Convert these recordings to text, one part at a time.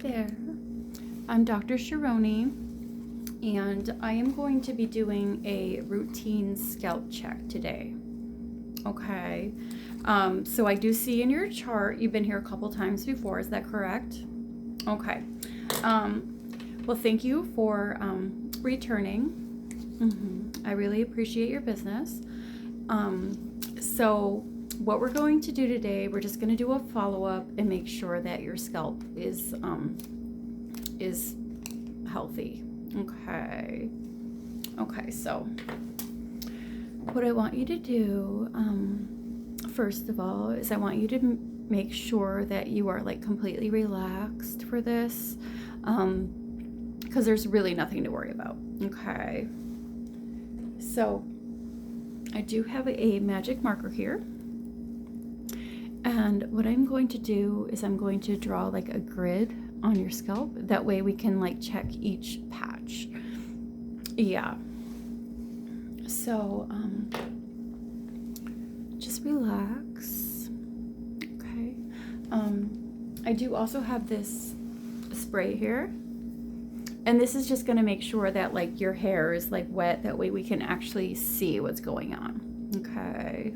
there. I'm Dr. Sharoni, and I am going to be doing a routine scalp check today. Okay, so I do see in your chart you've been here a couple times before. Is that correct? Okay. Well, thank you for returning. I really appreciate your business. So what we're going to do today, we're just going to do a follow-up and make sure that your scalp is healthy. Okay, so what I want you to do, first of all, is I want you to make sure that you are like completely relaxed for this, because there's really nothing to worry about. Okay, so I do have a magic marker here. And what I'm going to do is I'm going to draw like a grid on your scalp. That way we can like check each patch. Yeah. So just relax. Okay. I do also have this spray here. And this is just going to make sure that like your hair is like wet. That way we can actually see what's going on. Okay.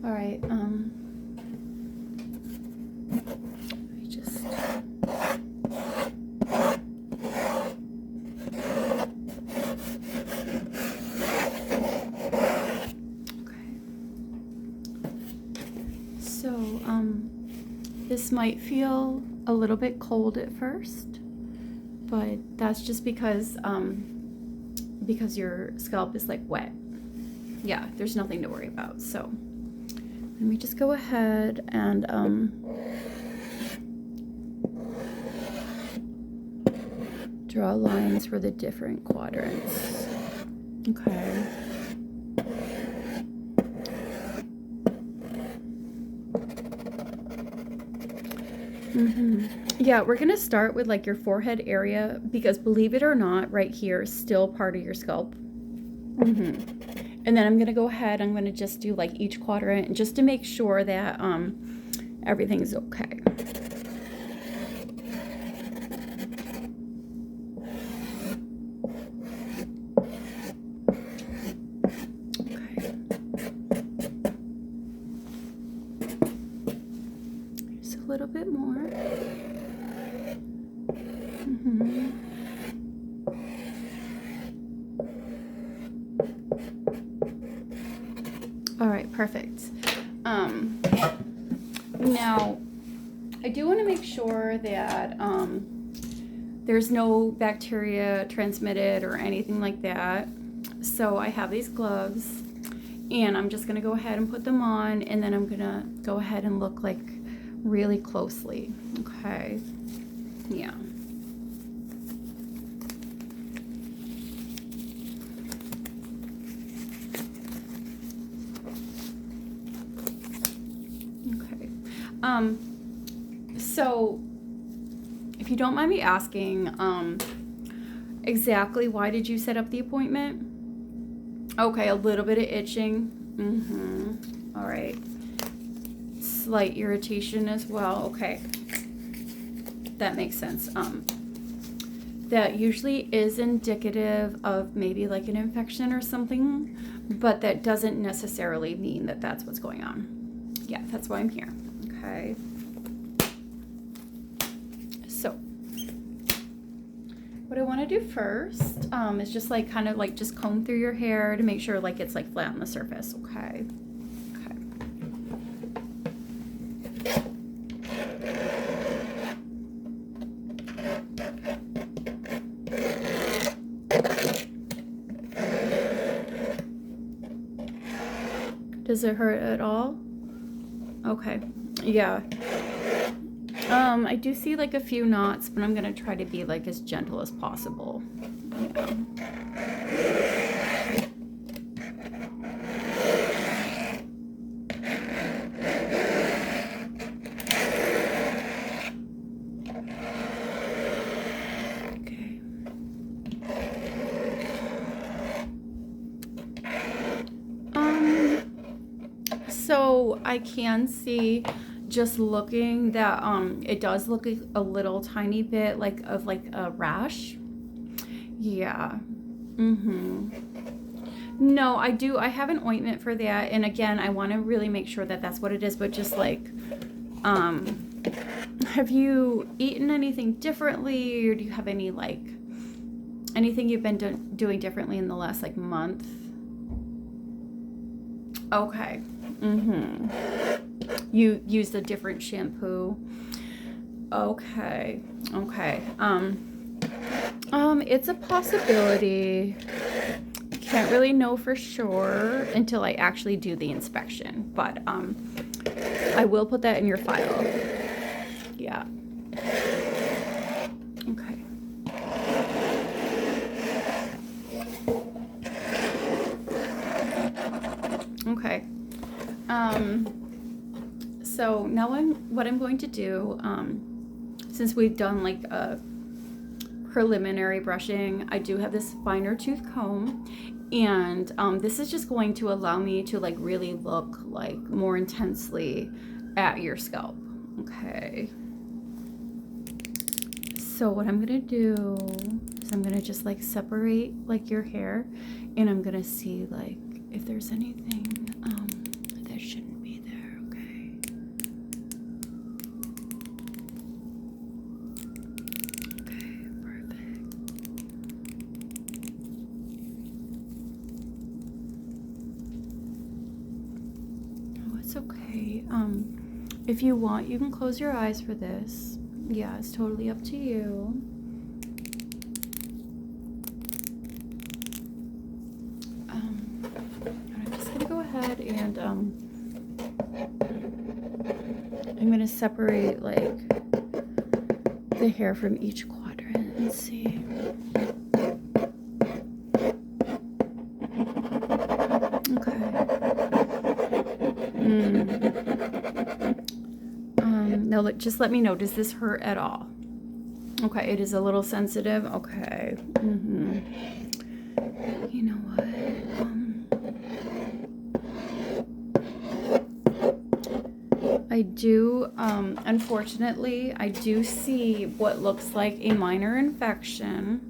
All right, let me just okay. So this might feel a little bit cold at first, but that's just because your scalp is like wet. Yeah, there's nothing to worry about. So let me just go ahead and draw lines for the different quadrants. Okay. Yeah, we're gonna start with like your forehead area, because believe it or not, right here is still part of your scalp. And then I'm gonna go ahead, I'm gonna just do like each quadrant just to make sure that everything is okay. Just a little bit more. All right, perfect. Now, I do want to make sure that there's no bacteria transmitted or anything like that. So I have these gloves, and I'm just going to go ahead and put them on, and then I'm going to go ahead and look like really closely. Okay. Yeah. So if you don't mind me asking, exactly why did you set up the appointment? Okay, a little bit of itching. All right. Slight irritation as well. Okay. That makes sense. That usually is indicative of maybe like an infection or something, but that doesn't necessarily mean that that's what's going on. Yeah, that's why I'm here. Okay. So what I want to do first is just like kind of like just comb through your hair to make sure like it's like flat on the surface. Okay. Does it hurt at all? Okay. Yeah. I do see like a few knots, but I'm gonna try to be like as gentle as possible. Yeah. so I can see just looking that it does look a little tiny bit like a rash. Yeah. No, I have an ointment for that, and again, I want to really make sure that that's what it is, but just like have you eaten anything differently, or do you have any like anything you've been doing differently in the last like month? Okay. You used a different shampoo. Okay. It's a possibility. Can't really know for sure until I actually do the inspection, but I will put that in your file. Yeah. Okay. Okay. So now what I'm going to do, since we've done like a preliminary brushing, I do have this finer tooth comb, and this is just going to allow me to like really look like more intensely at your scalp. Okay. So what I'm gonna do is I'm gonna just like separate like your hair, and I'm gonna see like if there's anything that shouldn't be there. Okay. Okay, perfect. Oh, it's okay. If you want, you can close your eyes for this. Yeah, it's totally up to you. I'm just gonna go ahead and I'm gonna separate like the hair from each quadrant and see. Okay. Now just let me know, does this hurt at all? Okay, it is a little sensitive. Okay. You know what? I do, unfortunately, I do see what looks like a minor infection.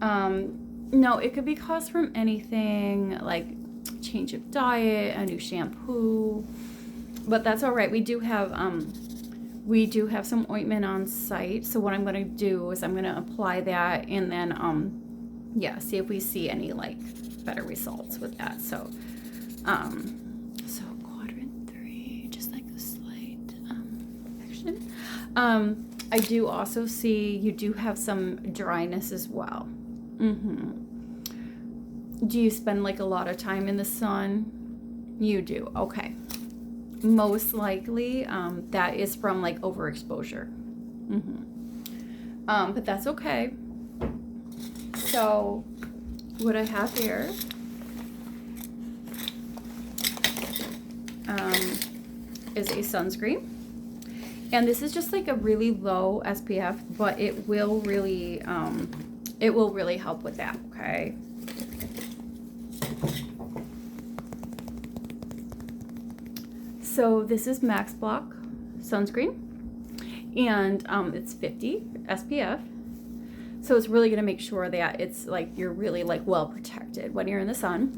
No, it could be caused from anything like change of diet, a new shampoo, but that's all right. We do have some ointment on site. So what I'm going to do is I'm going to apply that, and then, yeah, see if we see any like better results with that. So, so quadrant 3, just like a slight, infection. I do also see you do have some dryness as well. Do you spend like a lot of time in the sun? You do. Okay. Most likely that is from like overexposure. But that's okay. So what I have here is a sunscreen, and this is just like a really low SPF, but it will really help with that. Okay. So this is Max Block sunscreen, and it's 50 SPF. So it's really going to make sure that it's like you're really like well protected when you're in the sun.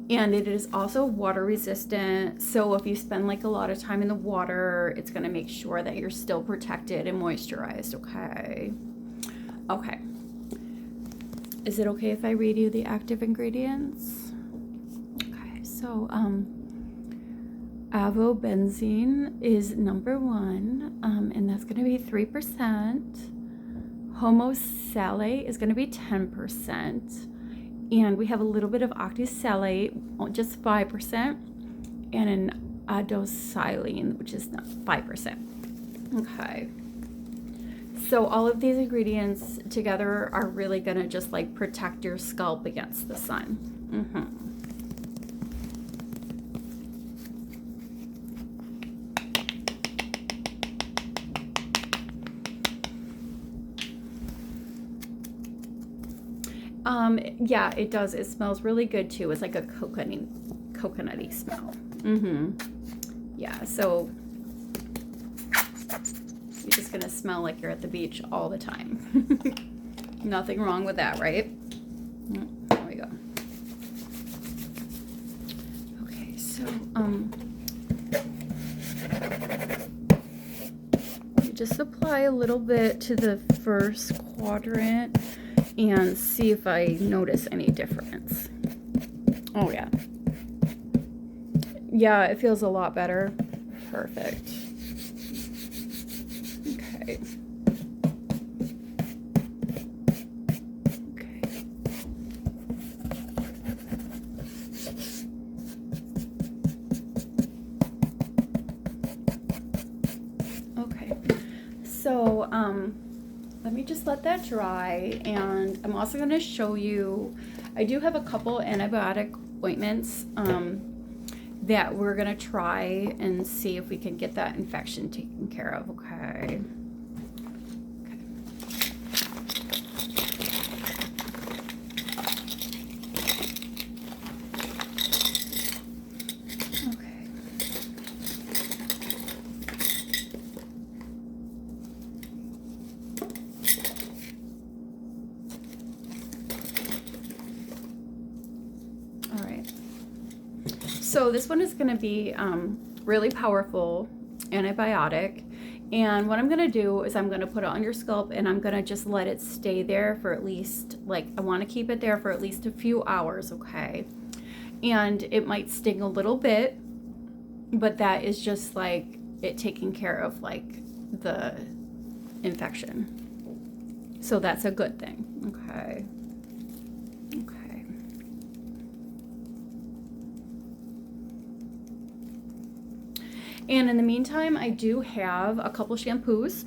And it is also water resistant. So if you spend like a lot of time in the water, it's going to make sure that you're still protected and moisturized. Okay. Okay. Is it okay if I read you the active ingredients? Okay. So, avobenzene is number 1, and that's going to be 3%. Homosalate is going to be 10%. And we have a little bit of octisalate, just 5%, and an adoxylene, which is not 5%. Okay. So all of these ingredients together are really going to just like protect your scalp against the sun. Yeah, it does. It smells really good too. It's like a coconutty smell. Yeah, so you're just gonna smell like you're at the beach all the time. Nothing wrong with that, right? There we go. Okay, so you just apply a little bit to the first quadrant and see if I notice any difference. Oh yeah. Yeah, it feels a lot better. Perfect. Okay. Okay. Okay. So, let me just let that dry, and I'm also going to show you, I do have a couple antibiotic ointments that we're going to try and see if we can get that infection taken care of, okay? So this one is going to be really powerful antibiotic, and what I'm going to do is I'm going to put it on your scalp, and I'm going to just let it stay there for at least, like, I want to keep it there for at least a few hours, okay? And it might sting a little bit, but that is just like it taking care of like the infection. So that's a good thing, okay? And in the meantime, I do have a couple shampoos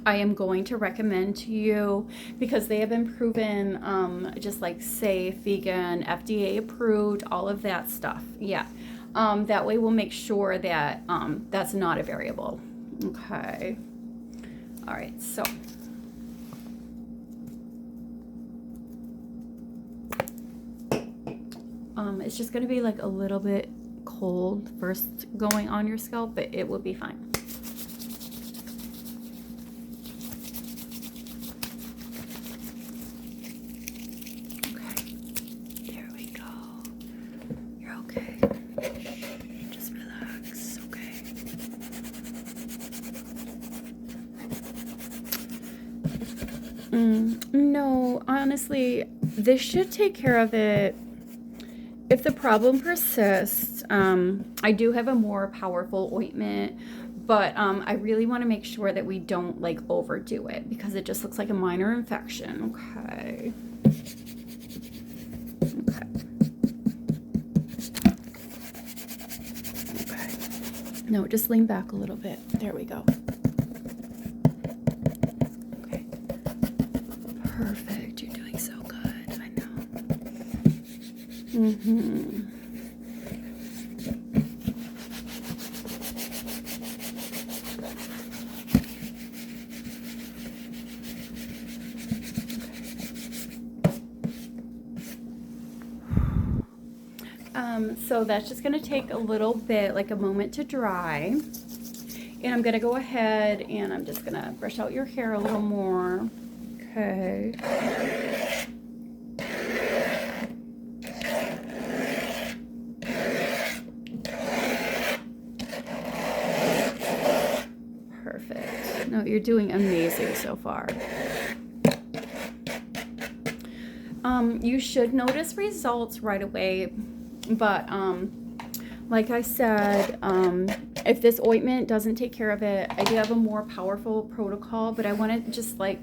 I am going to recommend to you because they have been proven just like safe, vegan, FDA approved, all of that stuff. Yeah. That way we'll make sure that that's not a variable. Okay. All right. So. It's just going to be like a little bit cold first going on your scalp, but it will be fine. Okay, there we go. You're okay. Just relax, okay? No, honestly, this should take care of it. If the problem persists, I do have a more powerful ointment, but I really want to make sure that we don't like overdo it because it just looks like a minor infection. Okay. Okay. Okay. No, just lean back a little bit. There we go. Okay. Perfect. You're doing so good. I know. Mm-hmm. So that's just going to take a little bit, like a moment to dry. And I'm going to go ahead and I'm just going to brush out your hair a little more. Okay. Perfect. No, you're doing amazing so far. You should notice results right away. But like I said, if this ointment doesn't take care of it, I do have a more powerful protocol, but I want to just like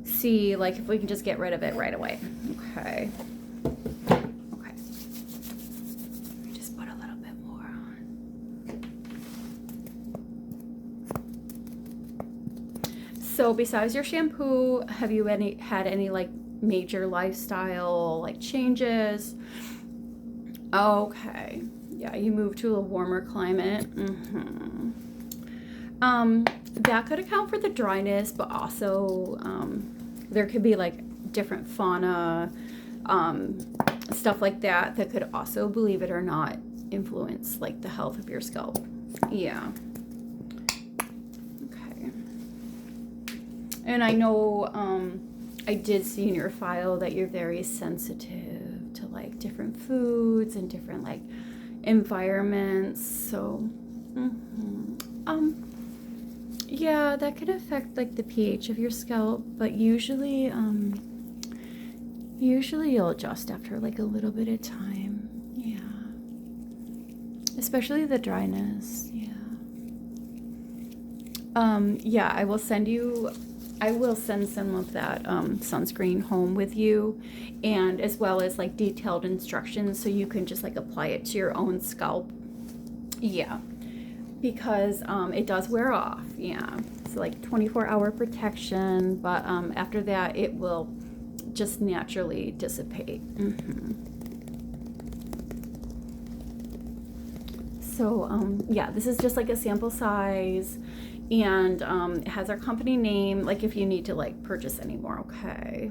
see like if we can just get rid of it right away. Okay. Okay. Just put a little bit more on. So besides your shampoo, have you had any like major lifestyle like changes? Okay. Yeah, you moved to a warmer climate. That could account for the dryness, but also there could be like different fauna, stuff like that that could also, believe it or not, influence like the health of your scalp. Yeah. Okay. And I know I did see in your file that you're very sensitive to like different foods and different like environments. So yeah, that could affect like the pH of your scalp, but usually you'll adjust after like a little bit of time. Yeah. Especially the dryness. Yeah. Yeah, I will send some of that sunscreen home with you, and as well as like detailed instructions so you can just like apply it to your own scalp. Yeah, because it does wear off. Yeah, it's like 24-hour protection, but after that it will just naturally dissipate. So yeah, this is just like a sample size, and it has our company name, like if you need to like purchase any more. Okay.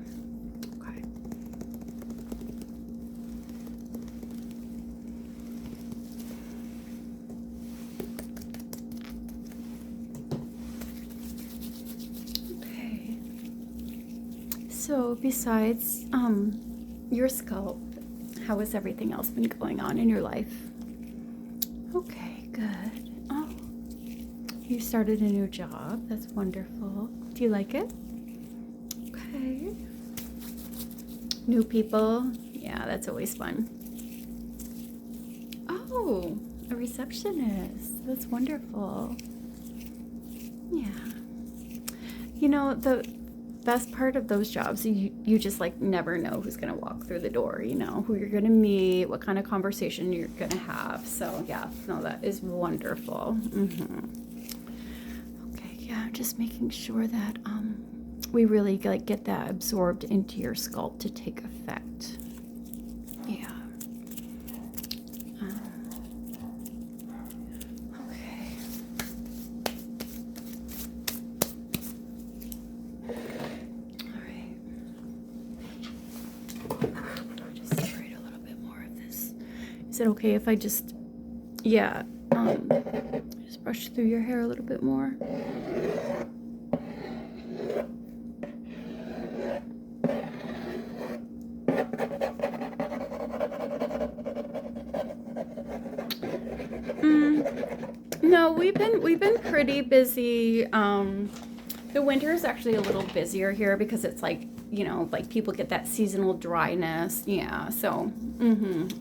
So besides your scalp, how has everything else been going on in your life? Okay, good. Oh, you started a new job. That's wonderful. Do you like it? Okay. New people. Yeah, that's always fun. Oh, a receptionist. That's wonderful. Yeah. You know, the best part of those jobs, you just like never know who's gonna walk through the door, you know, who you're gonna meet, what kind of conversation you're gonna have. So yeah, no, that is wonderful. Okay, yeah, just making sure that we really like get that absorbed into your scalp to take effect. Yeah. Is it okay if I just, yeah, just brush through your hair a little bit more? No, we've been pretty busy. The winter is actually a little busier here because it's like, you know, like people get that seasonal dryness. Yeah, so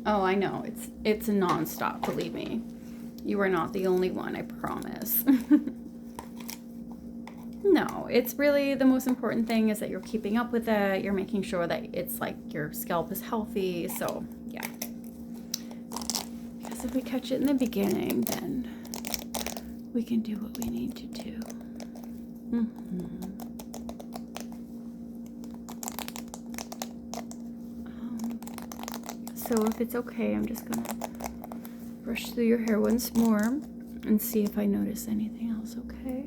oh, I know, it's nonstop, believe me. You are not the only one, I promise. No, it's really the most important thing is that you're keeping up with it. You're making sure that it's like your scalp is healthy. So yeah, because if we catch it in the beginning, then we can do what we need to do. So if it's okay, I'm just gonna brush through your hair once more and see if I notice anything else, okay?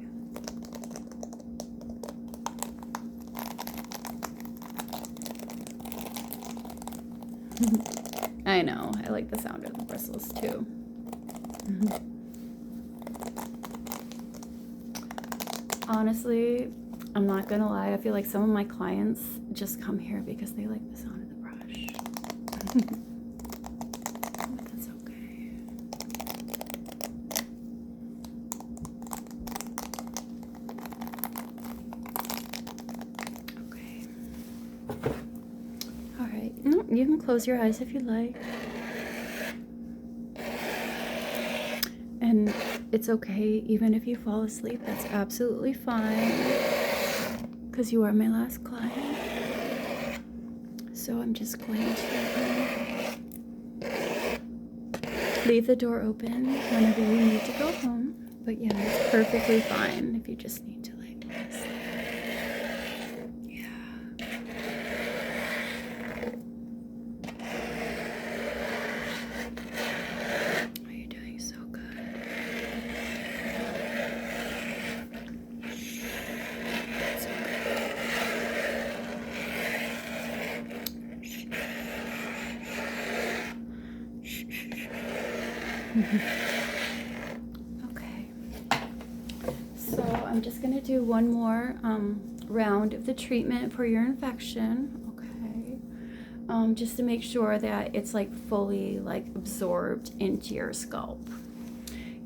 I know, I like the sound of the bristles too. Honestly, I'm not gonna lie, I feel like some of my clients just come here because they like the sound of the brush. That's okay. Okay. All right. No, you can close your eyes if you like. And it's okay, even if you fall asleep, that's absolutely fine, because you are my last client. So I'm just going to leave the door open whenever you need to go home. But yeah, it's perfectly fine if you just need to like rest. Yeah. Oh, you're doing so good. Okay. So I'm just going to do one more round of the treatment for your infection. Okay. Just to make sure that it's like fully like absorbed into your scalp.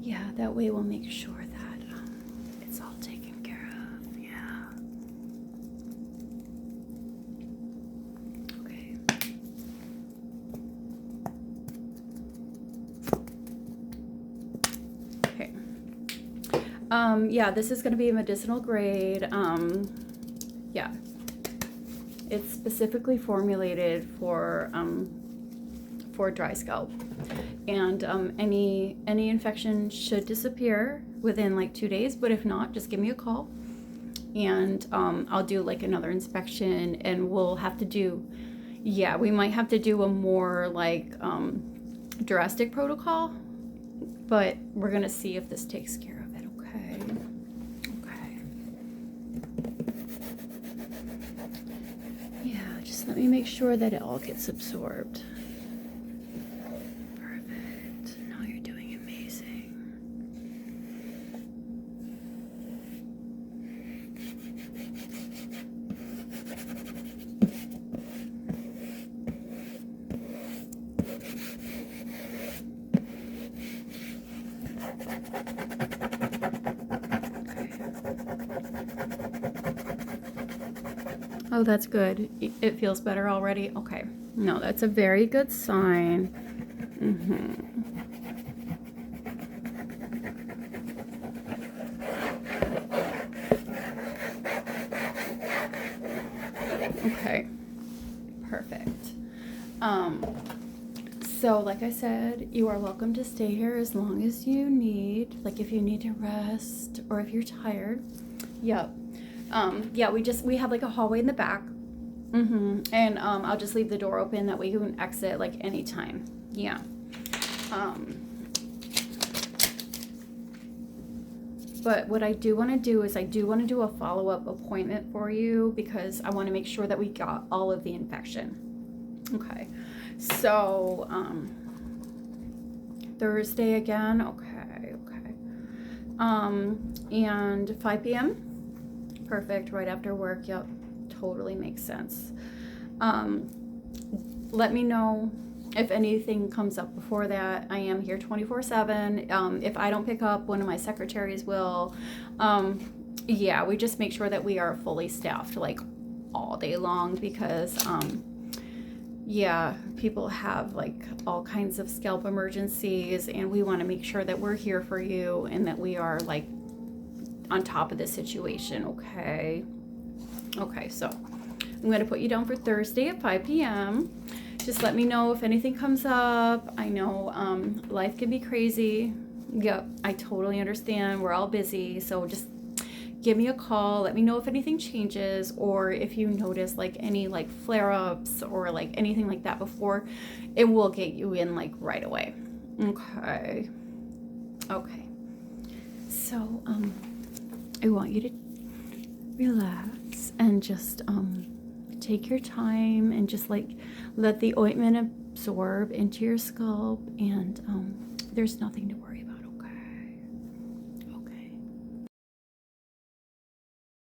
Yeah, that way we'll make sure that it's all taken care of. Yeah. Okay. Okay. Yeah, this is going to be medicinal grade. Yeah. It's specifically formulated for dry scalp. And any infection should disappear within like 2 days, but if not, just give me a call and I'll do like another inspection, and we'll have to do, yeah, we might have to do a more like drastic protocol, but we're gonna see if this takes care of it. Okay. Okay. Yeah, just let me make sure that it all gets absorbed. Oh, that's good. It feels better already. Okay. No, that's a very good sign. Okay. Perfect. So like I said, you are welcome to stay here as long as you need. Like if you need to rest or if you're tired. Yep. Yeah, we have like a hallway in the back. And I'll just leave the door open, that way you can exit like anytime. Yeah. But what I do want to do is I do want to do a follow-up appointment for you, because I want to make sure that we got all of the infection. Okay. So Thursday again. Okay. And 5 p.m. Perfect, right after work. Yep, totally makes sense. Let me know if anything comes up before that. I am here 24/7. If I don't pick up, one of my secretaries will. Yeah, we just make sure that we are fully staffed like all day long, because yeah, people have like all kinds of scalp emergencies, and we want to make sure that we're here for you and that we are like on top of the situation. Okay, so I'm going to put you down for Thursday at 5 p.m. Just let me know if anything comes up. I know life can be crazy. Yep, I totally understand. We're all busy, so just give me a call. Let me know if anything changes, or if you notice like any like flare-ups or like anything like that before. It will get you in like right away. Okay. So I want you to relax and just take your time and just like let the ointment absorb into your scalp, and there's nothing to worry